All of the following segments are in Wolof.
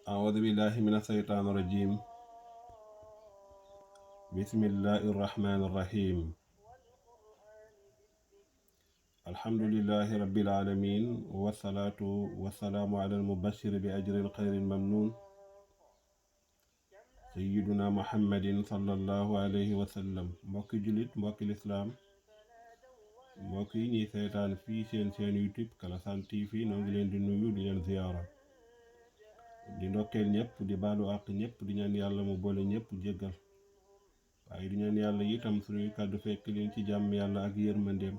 أعوذ بالله من الشيطان الرجيم. بسم الله الرحمن الرحيم. الحمد لله رب العالمين، والصلاة والسلام على المبشر بأجر الخير الممنون سيدنا محمد صلى الله عليه وسلم. mbokki julit, mbokki lislaam, mbokk yi ñuy seetaan fii seen YouTube Kalasan TV, noo ngi leen di nuyu di leen ziyaara, di ndokkeel ñëpp, di baalu àq ñëpp, di ñaan yàlla mu boole ñëpp jéggal, waaye di ñaan yàlla itam suñuy kàddu fekk leen ci jàmm yàlla ak yërmandeem.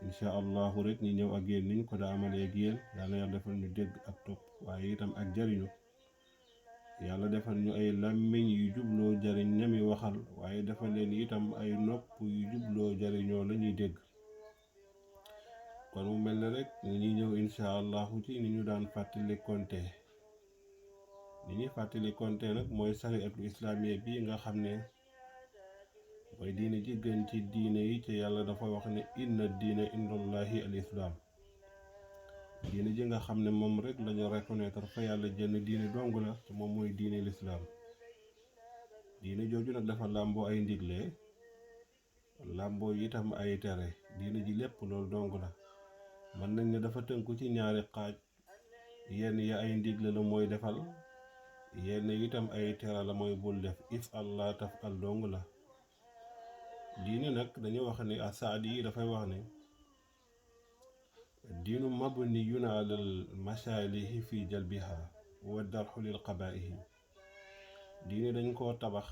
incha allahu rek ñi ñëw ak yéen niñ ko daa amalee ak yéen. yàlla yàlla defal ñu dégg ak topp, waaye itam ak jariñu. yàlla defal ñu ay làmmiñ yu jubloo jariñ ñami waxal, waaye defal leen itam ay nopp yu jubloo jariñoo la ñuy dégg. kon mu mel ne rek ñi ñëw incha allahu ci ni ñu daan fàttali konte. ni ñuy fàttali konte nag mooy sariatul islaamiya bi nga xam ne mooy diine ji gën ci diine yi, ci yàlla dafa wax ne inna diine indallahi al islam. diine ji nga xam ne moom rek lañu reconnaître fa yàlla jënn diine dong la, te moom mooy diine lislaam. diine jooju nag dafa làmboo ay ndigle, làmboo itam ay tere. diine ji lépp loolu dong la. mën nañ ne dafa tënku ci ñaari xaaj. yenn ya ay ndigle la mooy defal, yenn itam ay tere la mooy bul def. if allah taf al dong la. diine nag dañu wax ne asaadi yi dafay wax ne diinu mabniyun alal masaalihi fi jalbiha wa darxu lil qabaa'ihi. diine dañ koo tabax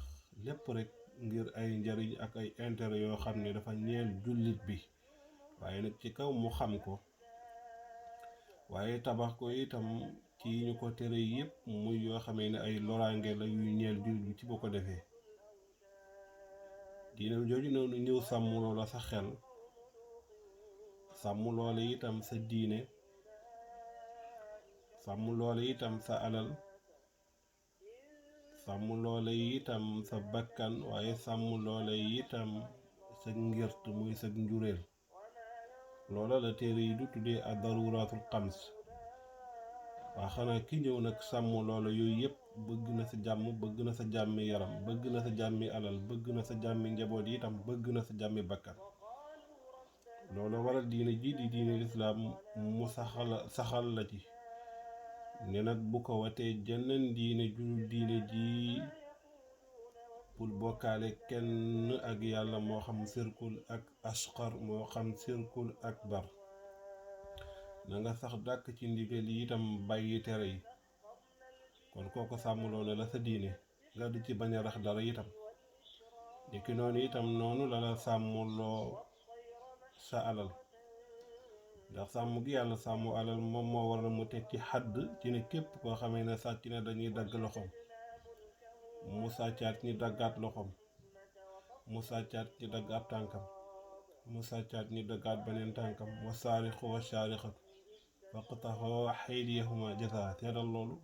lépp rek ngir ay njariñ ak ay intérêt yoo xam ne dafa ñeel jullit bi, waaye nag ci kaw mu xam ko, waaye tabax ko itam ci ñu ko tere yépp muy yoo xamee ne ay loraange la yu ñeel jullit bi ci bu ko defee. diine jooju noonu ñëw sàmm loola sa xel, sàmm loola itam sa diine, sàmm loola itam sa alal, sàmm loola itam sa bakkan, waaye sàmm loola itam sa ngirt muy sa njureel. loola la téere yi du tuddee ad daruraatul xams. waa xanaa ki ñëw nag sàmm loola yooyu yëpp bëgg na sa jàmm, bëgg na sa jàmmi yaram, bëgg na sa jàmmi alal, bëgg na sa jàmmi njaboot yi itam, bëgg na sa jàmmi bakkan. loolu waral diine ji di diine lislaam mu saxal la ci ne nag bu ko watee jeneen diine ju diine ji pour bokkaale kenn ak yàlla, moo xam sirkul ak asqar, moo xam sirkul akbar. na nga sax dàkk ci ndigal yi itam bàyyi tere yi. kon kooku sàmmloo na la sa diine nga di ci bañ a rax dara itam. dikki noonu itam noonu la la sàmmloo sa alal, ndax sàmm gi yàlla sàmm alal moom moo waral mu teg ci xadd ci ne képp koo xamee ne sàcc na dañuy dagg loxoom, mu sàccaat ñi daggaat loxoom, mu sàccaat ñi dagg ab tànkam, mu sàccaat ñi daggaat beneen tànkam. wa saarixu wa saarixatu faqtaxoo aydiyahuma jazaa. teelal loolu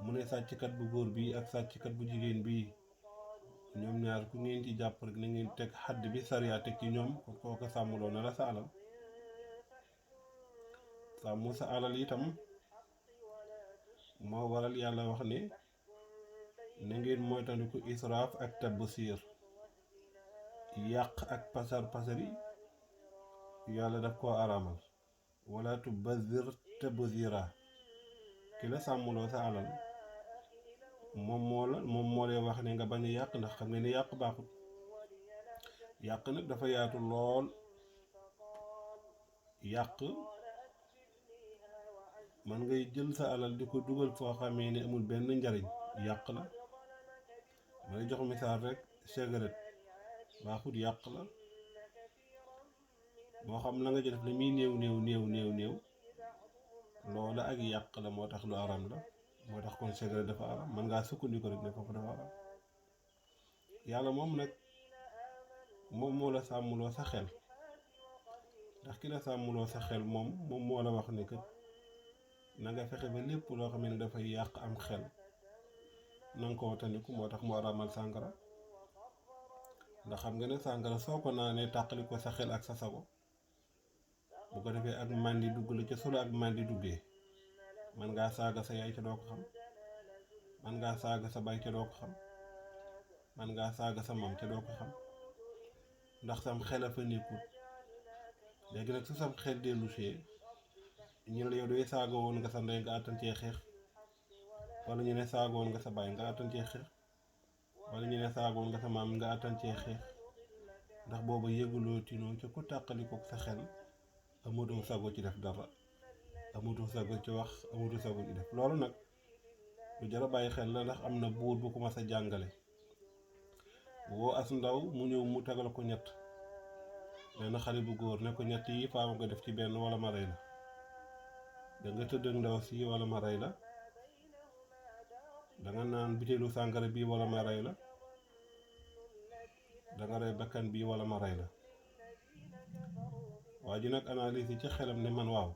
mu ne sàcckat bu góor bii ak sàcckat bu jigéen bii, ñoom ñaar ku ngeen ci jàpp rek na ngeen teg xadd bi sariya teg ci ñoom. kon kooku sàmmloo na la sa alal. sàmm sa alal itam moo waral yàlla wax ne na ngeen moytandiku israaf ak tabsiir. yàq ak pasar pasari yàlla daf koo araamal. wala tubazir tabzira. ki la sàmmloo sa alal moom moo lay wax ne nga bañ a yàq, ndax xam nga ne yàq baaxut. yàq nag dafa yaatu lool. yàq man ngay jël sa alal di ko dugal foo xamee ne amul benn njariñ, yàq la. ma lay jox misaal rek, cigarette baaxut, yàq la. moo xam la nga ci def la muy néew loola ak yàq la, moo tax lu aram la. moo tax kon cigarette dafa aram. man ngaa sukkandiku rek ne foofu dafa aram. yàlla moom nag moom moo la sàmmloo sa xel, ndax ki la sàmmloo sa xel moom moo la wax ne kat na nga fexe ba lépp loo xam ne dafay yàq am xel na nga ko watandiku. moo tax mu araamal sàngara, ndax xam nga ne sàngara soo ko naanee tàqali ko sa xel ak sa sago, bu ko defee ak màndi dugg la ca solo ak màndi duggee. man ngaa saaga sa yaay ca doo ko xam, man ngaa saaga sa baay ca doo ko xam, man ngaa saaga sa mam ca doo ko xam, ndax sam xel a fa nekkul. léegi nag su sam xel dellu see ñu ne la yow doy saaga woon nga sa ndey nga àttan cee xeex, wala ñu ne saaga woon nga sa baay nga àttan cee xeex, wala ñu ne saaga woon nga sa maam nga àttan cee xeex, ndax booba yëguloo tinoo ca ku tàqalikook sa xel amatoo sago ci def dara, amatoo sago ci wax, amatoo sago ci def loolu nag lu jar a bàyyi xel la. ndax am na buur bu ko mas a jàngale woo as ndaw mu ñëw mu tegal ko ñett, benn xale bu góor ne ko ñett yi faaw nga def ci benn wala ma rey la, da nga tëdd ak ndaw si wala ma rey la, da nga naan bitéelu sàngara bii wala ma rey la, da nga rey bakkan bii wala ma rey la. waa ji nag analyse yi ci xelam ne man waaw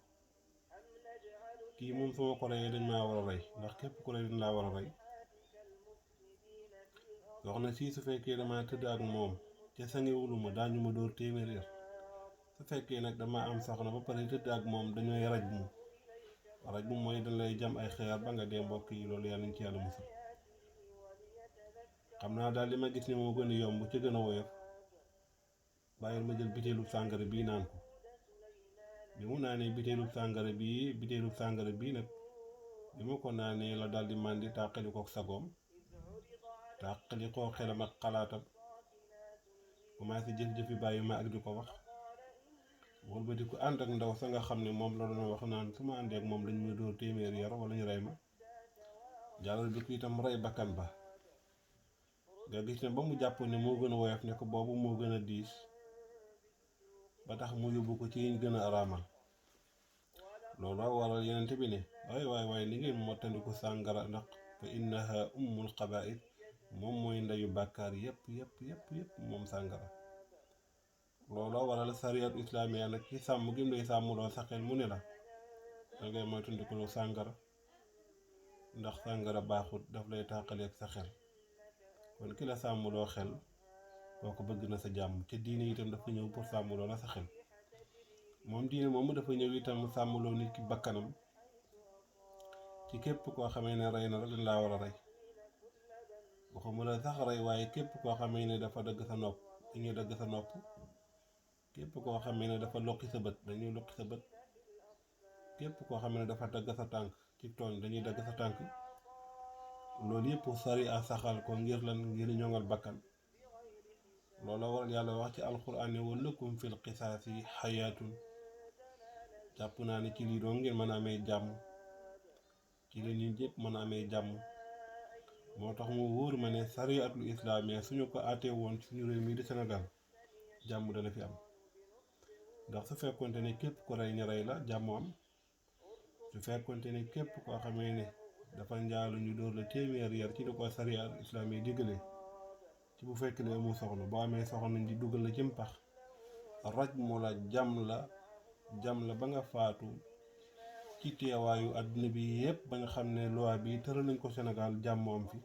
kii moom su ma ko reyee dañ maa war a rey, ndax képp ku rey dañ laa war a rey. wax na si su fekkee dama tëdd ak moom ca sangewuluma daañu ma dóor téeméer yar, su fekkee nag dama am soxna ba pare tëdd ak moom dañooy raj mu mooy dañ lay jam ay xeer ba nga dee. mbokk yi loolu yàlla nañ ci yàlla musal. xam naa daal li ma gis ni moo gën a yomb ci gën a woyof, bàyyil ma jël bitéelu sàngara bii naan ko. bi mu naanee bitéelu sàngara bii nag bi ma ko naanee la daal di màndi tàqali kook sagoom, tàqali koo xelam ak xalaatam, commencé jëf-jëfi bàyyi ma ak di ko wax. wala di ko ànd ak ndaw sa nga xam ne moom la doon wax naan su ma àndee ak moom dañ muy dóor téeméeri yar wala ñu rey ma. jàllal bi ko itam rey bakkan ba, nga gis ne ba mu jàpp ne moo gën a woyof ne ko boobu moo gën a diis, ba tax mu yóbbu ko ci yiñ gën a araamal. looloo waral yenente bi ne waay li ngeen mottandiku sàngara, ndax fa innaha ummul xabaa'is, moom mooy ndeyu bàkkaar yépp moom sàngara. looloo waral sariyat islaamiya nag ci sàmm gi mu lay sàmmloo sa xel mu ne la dangay moytandikuloo sàngara, ndax sàngara baaxut, daf lay tàqaleeg sa xel. kon ki la sàmmloo xel kooku bëgg na sa jàmm. ca diine itam dafa ñëw pour sàmmloo la sa xel. moom diine moomu dafa ñëw itam sàmmloo nit ki bakkanam ci képp koo xamee ne rey na la dañ laa war a rey. waxuma la sax rey, waaye képp koo xamee ne dafa dagg sa nopp dañuy dagg sa nopp, képp koo xamee ne dafa loqi sa bët dañuy loqi sa bët, képp koo xamee ne dafa dagg sa tànk ci tooñ dañuy dagg sa tànk. loolu yëpp sari a saxal ko ngir lan, ngir ñoŋal bakkan. loolu waral yàlla wax ci alquran ne wa lakum fil qisaasi xayaatun. jàpp naa ne ci lii doon ngeen mën a amee jàmm, ci la nit ñëpp mën a amee jàmm. moo tax mu wóor ma ne sariyatul islaamiya suñu ko àttee woon suñu réew mi di Sénégal jàmm dana fi am. ndax su fekkonte ne képp ko rey ñu rey la jàmm am, su fekkonte ne képp koo xamee ne dafa njaalu ñu dóor la téeméer yar ci li ko sariyatul islaamiya diggalee, ci bu fekk ne amul soxna, boo amee soxna di dugal la ci mpax, raj mu la jam la ba nga faatu ci teewaayu àdduna bi yëpp, ba nga xam ne loi bi tëral nañ ko Sénégal jàmm am fi.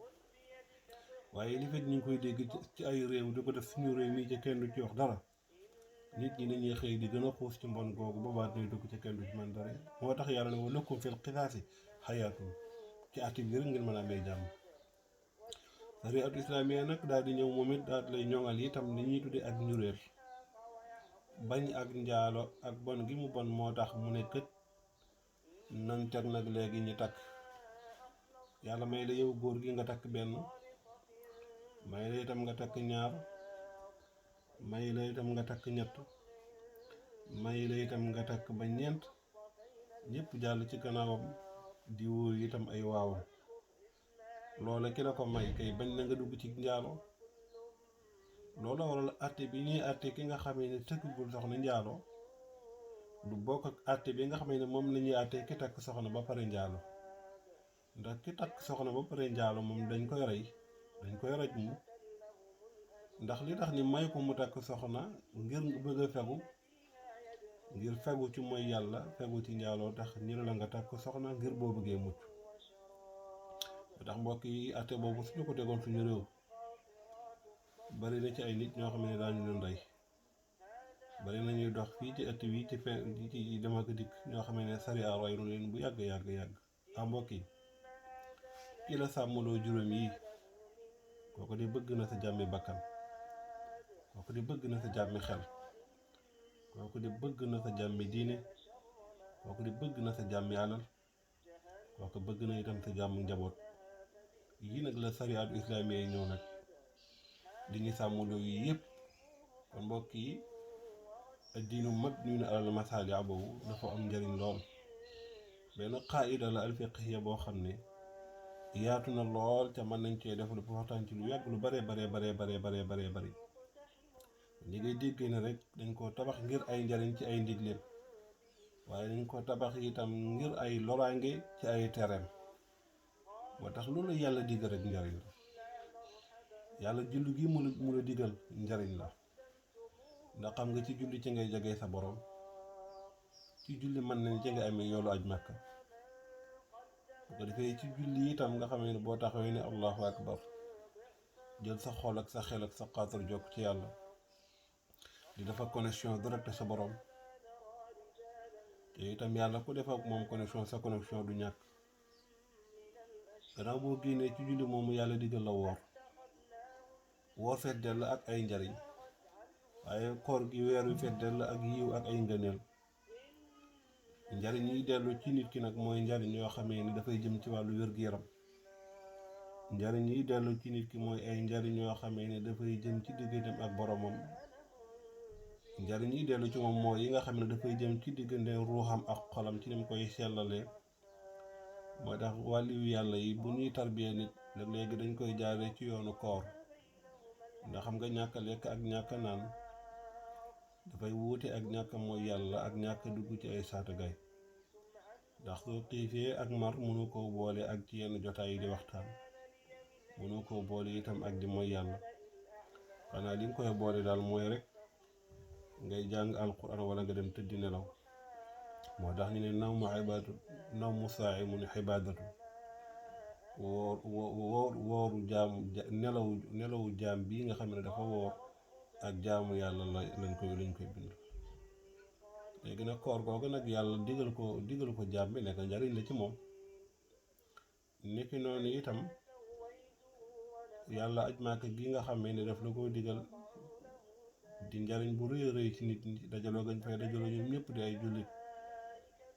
waaye li fekk ñu ngi koy dégg ci ay réew di ko def suñu réew mi ca kenn du ci wax dara, nit ñi dañuy xëy di gën a xuus ci mbon googu boobaat ñuy dugg ca kenn du ci man dara. moo tax yàlla ne wa lakum fil qisaasi xayaatun, ci àtte bi rek ngeen mën a amee jàmm. sariatu islaamiya nag daal di ñëw moom it daal lay ñoŋal itam li ñuy tuddee ak njuréel. bañ ak njaalo ak bon gi mu bon moo tax mu ne kët nañ teg nag léegi ñi takk. yàlla may la yow góor gi nga takk benn, may la itam nga takk ñaar, may la itam nga takk ñett, may la itam nga takk ba ñeent, ñëpp jàll ci gannaawam di wóor itam ay waaw. loola ki la ko may kay bañ na nga dugg ci njaalo. loolu waral àtte bi ñuy àtte ki nga xamee ne tëkkagul soxna njaalo du bokk ak àtte bi nga xamee ne moom la ñuy àtte ki takk soxna ba pare njaalo. ndax ki takk soxna ba pare njaalo moom dañ koy rey, dañ koy raj mu. ndax li tax ni may ko mu takk soxna ngir bëgg a fegu, ngir fegu ci mooy yàlla, fegu ci njaaloo tax ñu ne la nga takk soxna ngir boo bëggee mucc. ndax mbokk yi àtte boobu suñu ko tegoon suñu réew, bari na ci ay nit ñoo xam ne daañu leen rey. bari na ñuy dox fii ci ëtt wi ci dem ak dikk ñoo xam ne sariya roy nu leen bu yàgg. mbokk yi ki la sàmmloo juróom yi kooku di bëgg na sa jàmmi bakkan, kooku di bëgg na sa jàmmi xel, kooku di bëgg na sa jàmmi diine, kooku di bëgg na sa jàmmi alal, kooku bëgg na itam sa jàmm njaboot. yii nag la sariyaatu islaamiya yi ñëw nag di ñu sàmmloo yi yëpp. kon mbokk yi diinu mabniun alal masaali boobu dafa am njëriñ lool. benn qaida la alfiqhiya boo xam ne yaatu na lool ca mën nañ cee développé waxtaan ci lu yàgg lu bare bari li ngay déggee ne rek dañ koo tabax ngir ay njariñ ci ay ndigleem, waaye dañ ko tabax itam ngir ay loraange ci ay tereem. moo tax loolu yàlla diggal rek njariñ la. yàlla julli gi mu la digal njariñ la, ndax xam nga ci julli ci ngay jege sa borom, ci julli mën nañ ci nga amee yoolu aj Makka. bu ko defee ci julli itam nga xamee ne boo taxawee ne allahu akbar jël sa xol ak sa xel ak sa xaatar jokk ci yàlla di dafa connexion direct sa borom, te itam yàlla ku def ak moom connexion sa connexion du ñàkk. gannaaw boo génnee ci julli moomu yàlla digal la woor feet dell ak ay njariñ, waaye koor gi weer wi feet dell ak yiw ak ay ngëneel. njariñ yi dellu ci nit ki nag mooy njariñ yoo xamee ni dafay jëm ci wàllu wér-gu-yaram. njariñ yi dellu ci nit ki mooy ay njariñ yoo xamee ne dafay jëm ci digganteem ak boromam. njariñ yi dellu ci moom mooy yi nga xam ne dafay jëm ci diggante ruuxam ak xolam ci nim koy sellalee. moo tax wàlliwu yàlla yi bu ñuy tarbiya nit léegi dañ koy jaaree ci yoonu koor, ndax xam nga ñàkk lekk ak ñàkk naan dafay wuute ak ñàkk mooy yàlla ak ñàkk dugg ci ay saatagaay. ndax soo xiifee ak mar mënu koo boole ak ci yenn jotaay yi di waxtaan, mënu koo boole itam ak di mooy yàlla. xanaa li nga koy boole daal mooy rek ngay jàng alquran wala nga dem tëddi nelaw. moo tax ñu ne naw mu saayi mu ne xibaadatu. wooru jaam nelawu jaam bii nga xam ne dafa woor ak jaamu yàlla lañ koy bind. léegi nag koor googu nag yàlla digal ko jaam bi nekk njariñ la ci moom. niki noonu itam yàlla aj Màkka gi nga xam ne daf la ko digal di njariñ bu rëy ci nit ñi dajaloo gañ fay dajaloo ñoom ñëpp di ay jullit,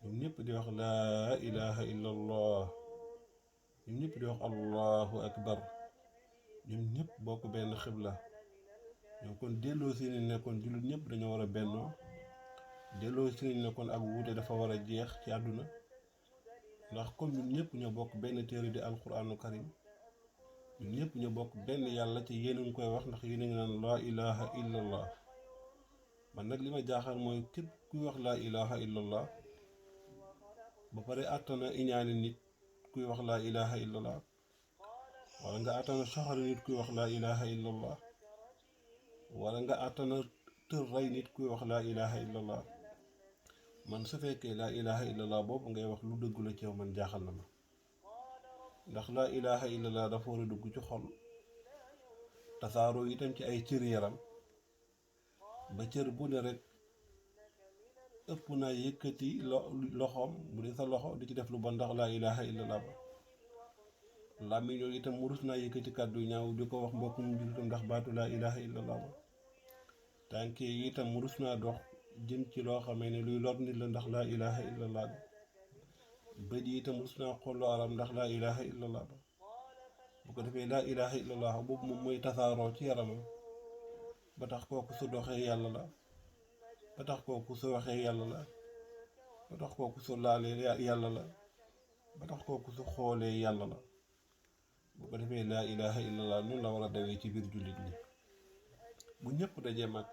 ñoom ñëpp di wax laa ilaha illa allah, ñoom ñëpp di wax allahu akbar, ñoom ñëpp bokk benn xibla. ñoo kon delloo si ni nekkoon jullit ñëpp dañoo war a bennoo, delloo si ni nekkoon ak wuute dafa war a jeex ci àdduna. ndax comme ñun ñëpp ñoo bokk benn téere di alquranu karim, ñun ñëpp ñoo bokk benn yàlla ci yéen a ngi koy wax, ndax yéen a ngi naan laa ilaha illa allah. man nag li ma jaaxal mooy képp kuy wax laa ilaha illa allah ba pare àttana iñaani nit kuy wax laa ilaha illa allah, wala nga àttana soxari nit kuy wax laa ilaha illa allah, wala nga àttana tër rey nit kuy wax laa ilaha illa allah. man su fekkee laa ilaha illa allah boobu ngay wax lu dëggu la ci yow man jaaxal na ma. ndax laa ilaha illa allah dafa war a dugg ci xol, tasaaroo itam ci ay cër yaram, ba cër bu ne rek ëpp naa yëkkati loxoom bu dee sa loxo di ci def lu bon ndax laa ilaha illallah ba. làmmiñ yooyu itam mu rus naa yëkkati kàddu ñaaw di ko wax mbokkum jullitam ndax baatu laa ilaha illallah ba. tànk yi itam mu rus naa dox jëm ci loo xamee ne luy lor nit la ndax laa ilaha illallah ba. bët yi itam rus naa xool lu aram ndax laa ilaha illallah ba. bu ko defee laa ilaha illallah boobu moom mooy tasaaroo ci yaramam, ba tax kooku su doxee yàlla la, ba tax kooku su waxee yàlla la, ba tax kooku su laalee yàlla la, ba tax kooku su xoolee yàlla la. bu ko defee laa ilaha illallah noonu la war a dawee ci biir jullit ñi. bu ñëpp dajee mag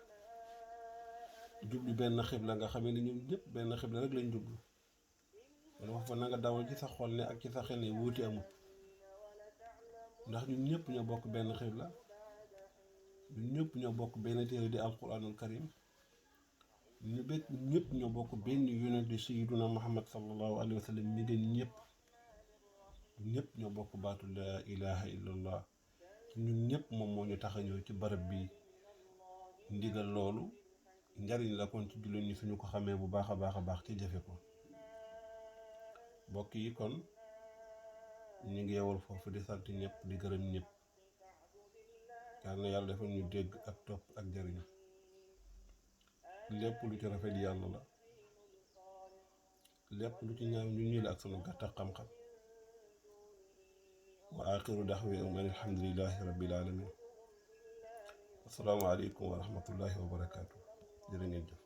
jublu benn xibla nga xamee ne ñoom ñëpp benn xibla rek lañ jublu, kon wax fa na nga dawal ci sa xol ne ak ci sa xel ne wuute amul. ndax ñun ñëpp ñoo bokk benn xibla, ñun ñëpp ñoo bokk benn téere di alquranul karim, ñëpp ñoo bokk benn yonent di sayyiduna muhammad sallallahu alayhi wa sallam mi gën ñëpp. ñëpp ñoo bokk baatu laa ilaha illallah. ñun ñëpp moom moo ñu tax a ñëw ci barab bi. ndigal loolu njariñ la kon ci jullit ñi suñu ko xamee bu baax a baax ci jëfe ko. mbokk yi kon ñu ngi yewal foofu di sant ñëpp di gërëm ñëpp yal na yàlla defal ñu dégg ak topp ak jariñu lépp lu ci rafet yàlla la lépp lu ci ñaaw ñu ñii la ak sunu gàtta xam-xam wa axiru daxwaahum an alhamdulillahi rabbil alamin assalaamu aleykum wa rahmatullahi wa barakaatu jërë ngeen jëf